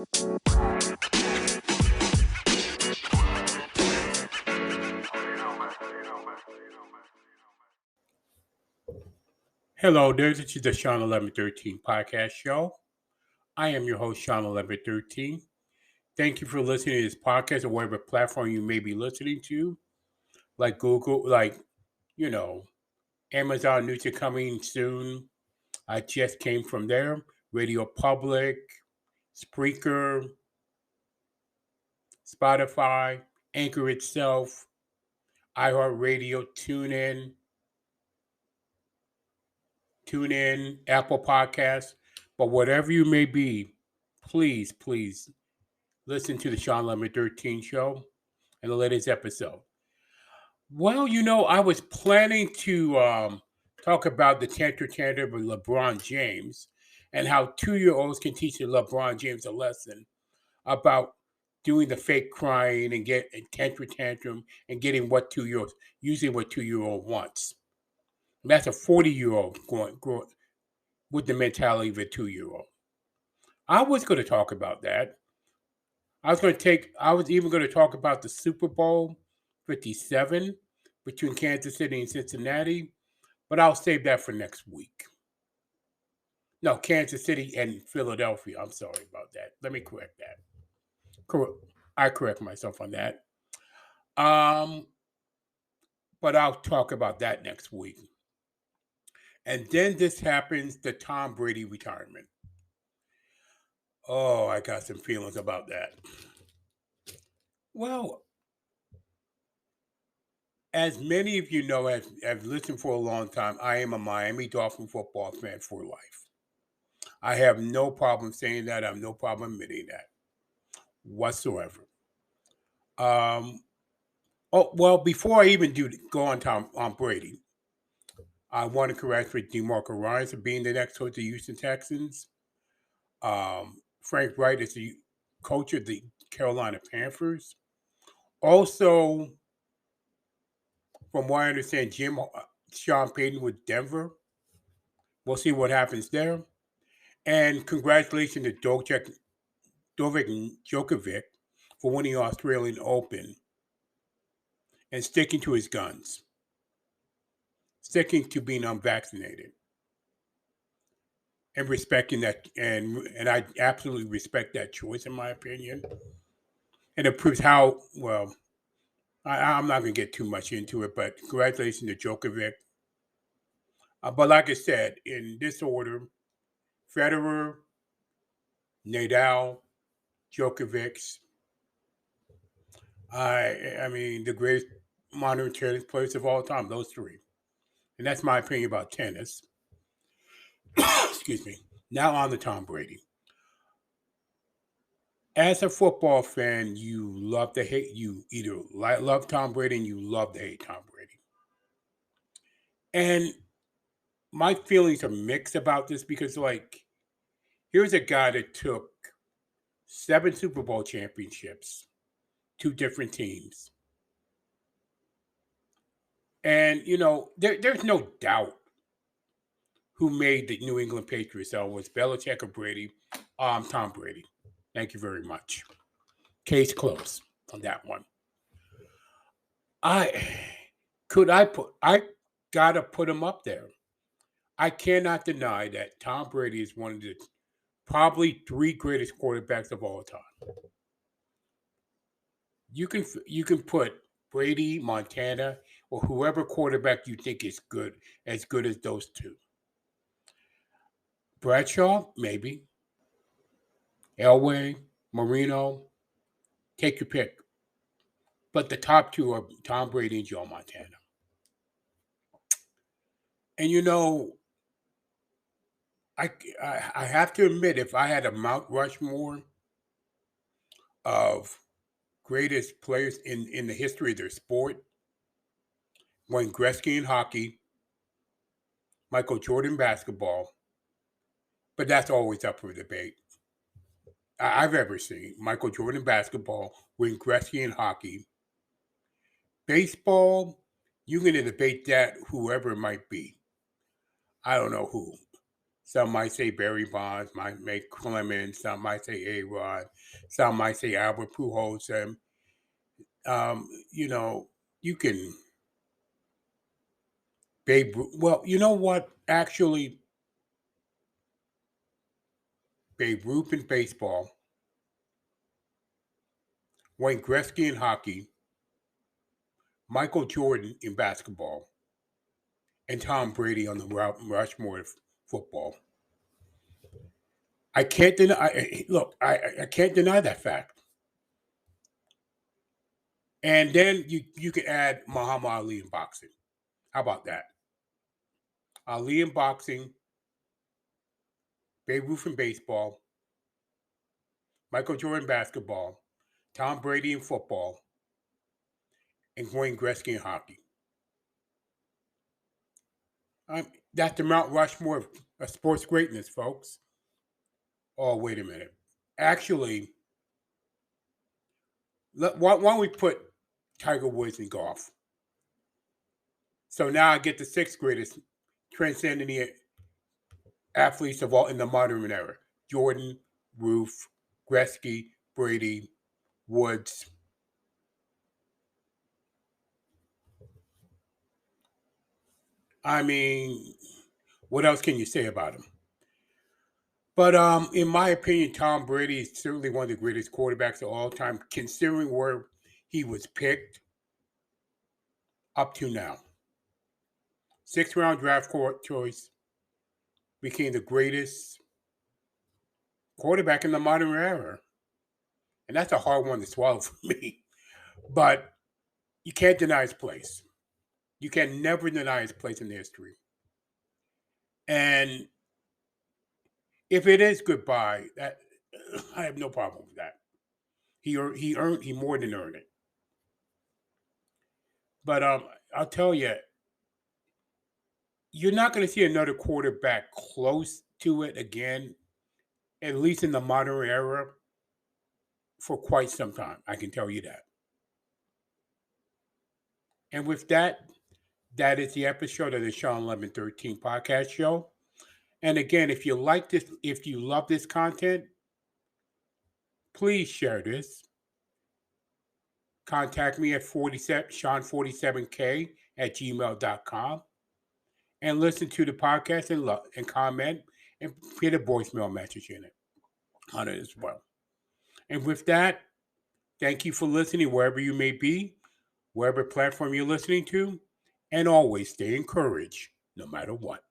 Hello there, this is the Shawn 1113 podcast show. I am your host, Shawn 1113. Thank you for listening to this podcast or whatever platform you may be listening to, like Google, you know, Amazon Music coming soon. I just came from there. Radio Public, Spreaker, Spotify, Anchor itself, iHeartRadio, TuneIn, Apple Podcasts. But whatever you may be, please listen to the Shawn Lemon 13 show and the latest episode. Well, I was planning to talk about the tantrum of LeBron James and how 2-year-olds can teach LeBron James a lesson about doing the fake crying and get a tantrum and getting what 2-year-olds, using what 2-year-old wants. And that's a 40-year-old growing with the mentality of a 2-year-old. I was going to talk about that. I was even going to talk about the Super Bowl 57 between Kansas City and Cincinnati, but I'll save that for next week. No, Kansas City and Philadelphia. I'm sorry about that. Let me correct that. I correct myself on that. But I'll talk about that next week. And then this happens, the Tom Brady retirement. Oh, I got some feelings about that. Well, as many of you know, have listened for a long time, I am a Miami Dolphin football fan for life. I have no problem saying that. I have no problem admitting that whatsoever. Before I even go on Brady, I want to congratulate DeMarco Ryans for being the next coach of the Houston Texans. Frank Wright is the coach of the Carolina Panthers. Also, from what I understand, Sean Payton with Denver. We'll see what happens there. And congratulations to Novak Djokovic for winning the Australian Open and sticking to his guns, sticking to being unvaccinated, and respecting that. And I absolutely respect that choice, in my opinion. And it proves how well. I'm not going to get too much into it, but congratulations to Djokovic. But like I said, in this order, Federer, Nadal, Djokovic. I mean, the greatest modern tennis players of all time, those three. And that's my opinion about tennis. Excuse me. Now on to Tom Brady. As a football fan, you love to hate. You either love Tom Brady and you love to hate Tom Brady. And my feelings are mixed about this because, here's a guy that took 7 Super Bowl championships, 2 different teams. And, there's no doubt who made the New England Patriots. Was Belichick or Brady? Tom Brady. Thank you very much. Case closed on that one. I gotta put him up there. I cannot deny that Tom Brady is one of the probably 3 greatest quarterbacks of all time. You can put Brady, Montana, or whoever quarterback you think is as good as those 2. Bradshaw, maybe. Elway, Marino, take your pick. But the top 2 are Tom Brady and Joe Montana. And I have to admit, if I had a Mount Rushmore of greatest players in the history of their sport, Wayne Gretzky in hockey, Michael Jordan basketball, but that's always up for debate. I've ever seen Michael Jordan basketball, Wayne Gretzky in hockey. Baseball, you can debate that whoever it might be. I don't know who. Some might say Barry Bonds, might make Clemens. Some might say A-Rod. Some might say Albert Pujols. And, you know, you can Babe Ruth. Well, you know what? Actually, Babe Ruth in baseball, Wayne Gretzky in hockey, Michael Jordan in basketball, and Tom Brady on the Rushmore of football. I can't deny. Look, I can't deny that fact. And then you can add Muhammad Ali in boxing. How about that? Ali in boxing, Babe Ruth in baseball, Michael Jordan in basketball, Tom Brady in football, and Wayne Gretzky in hockey. That's the Mount Rushmore of sports greatness, folks. Oh, wait a minute. Actually, why don't we put Tiger Woods in golf? So now I get the sixth greatest transcending the athletes of all in the modern era: Jordan, Ruth, Gretzky, Brady, Woods. I mean, what else can you say about him? But in my opinion, Tom Brady is certainly one of the greatest quarterbacks of all time, considering where he was picked up to now. Sixth round draft choice, became the greatest quarterback in the modern era. And that's a hard one to swallow for me. But you can't deny his place. You can never deny his place in history. And if it is goodbye, that I have no problem with that. He more than earned it. But I'll tell you, you're not going to see another quarterback close to it again, at least in the modern era, for quite some time. I can tell you that. And with that, that is the episode of the Shawn Lemon 13 podcast show. And again, if you like this, if you love this content, please share this. Contact me at Shawn47K at gmail.com and listen to the podcast and comment and get a voicemail message in it on it as well. And with that, thank you for listening wherever you may be, wherever platform you're listening to, and always stay encouraged no matter what.